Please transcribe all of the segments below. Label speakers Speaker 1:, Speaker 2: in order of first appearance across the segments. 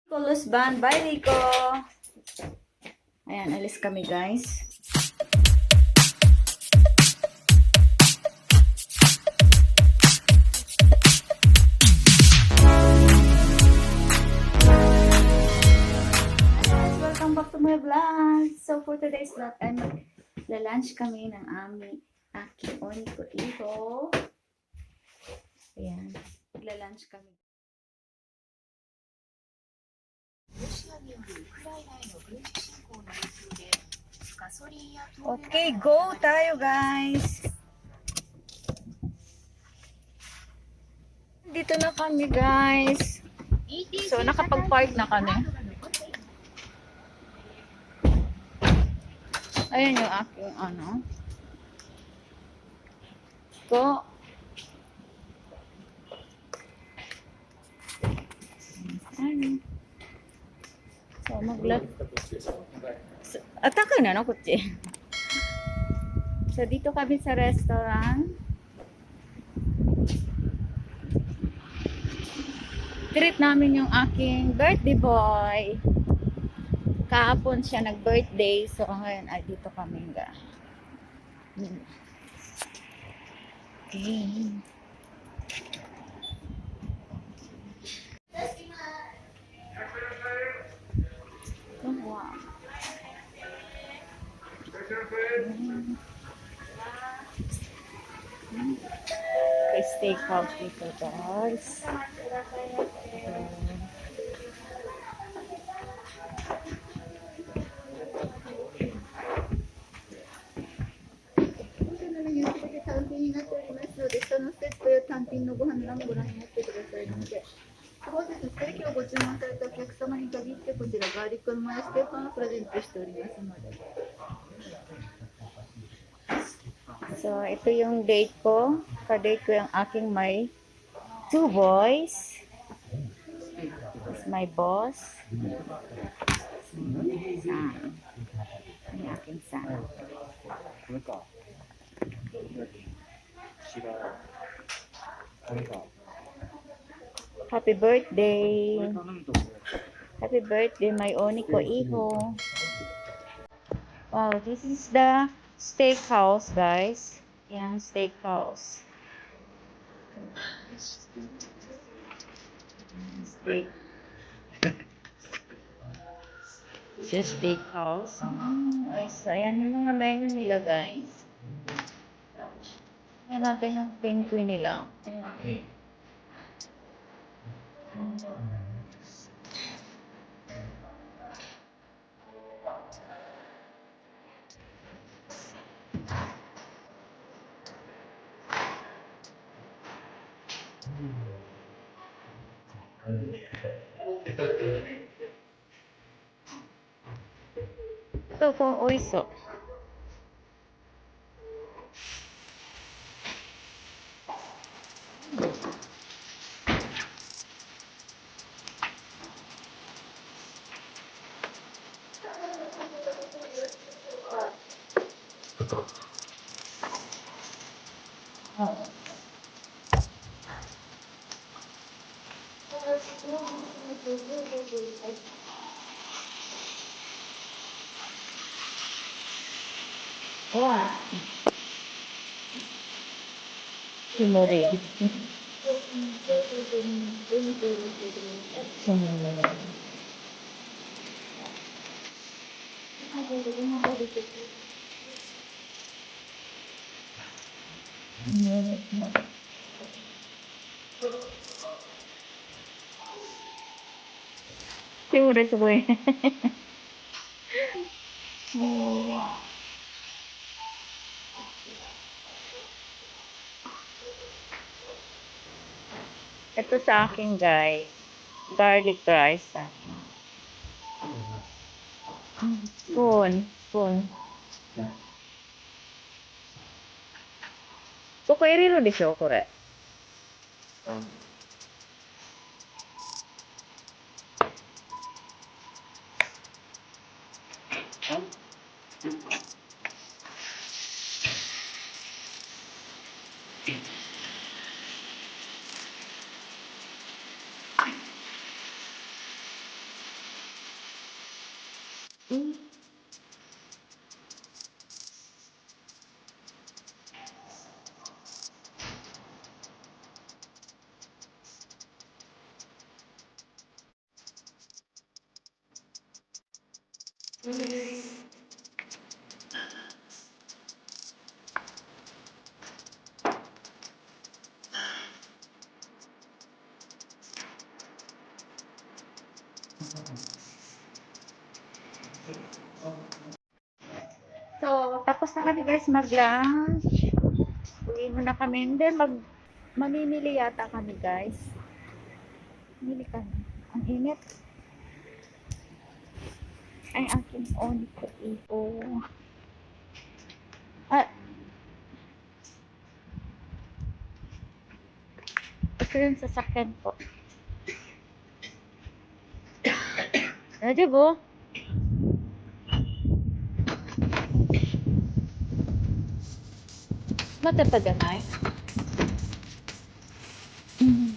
Speaker 1: Kulusban, bye Rico! Ayan, alis kami guys. Welcome back to my vlog. So for today's vlog, ay magla-lunch kami ng aking oniko-iko. Ayan, magla-lunch kami. Okay, go tayo guys. Dito na kami guys. So nakapag-park na kami. Ayan yung aking Go. Ayan. So atake na no, kutsi. So dito kami sa restaurant. Treat namin yung aking birthday boy. Kahapon siya nag-birthday. So ngayon ay dito kami nga. Okay. Oh, wow. Okay, steakhouse dito guys. So, ito yung date ko. Ka-date ko yung aking may 2 boys. This is my boss. Son. Ang aking son. Happy birthday. Happy birthday, my oniko iho. Wow, this is the steakhouse, guys. Yan, steakhouse. Steak. It's a steakhouse. So, ayan yung mga menu nila, guys. Ayan natin yung penguin nila. Ayan. Ito po, oiso. Wow. Himori. Himori, sugoy. Ito sa akin, guys. Garlic rice. Spoon. Spoon. ここ入れるでしょこれ。Mm. So, tapos na kami guys mag-lunch. Uwi muna kami. Hindi, mamimili yata kami guys. Mili kami. Ang init. Ay, aking oniko ito. Ah, ito yung sasakyan ko. Diba? Matataganay. Mm.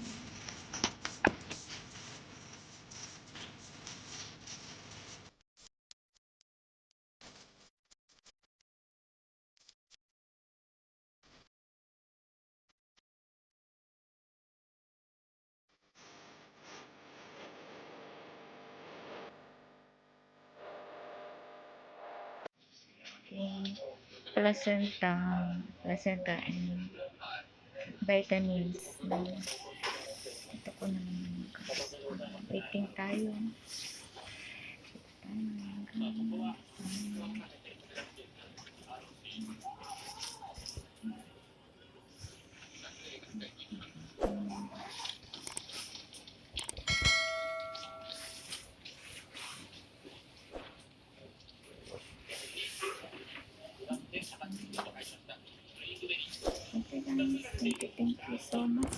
Speaker 1: Okay. Placenta. Placenta and vitamins. Ito ko naman. Waiting tayo. Okay guys, thank you so much.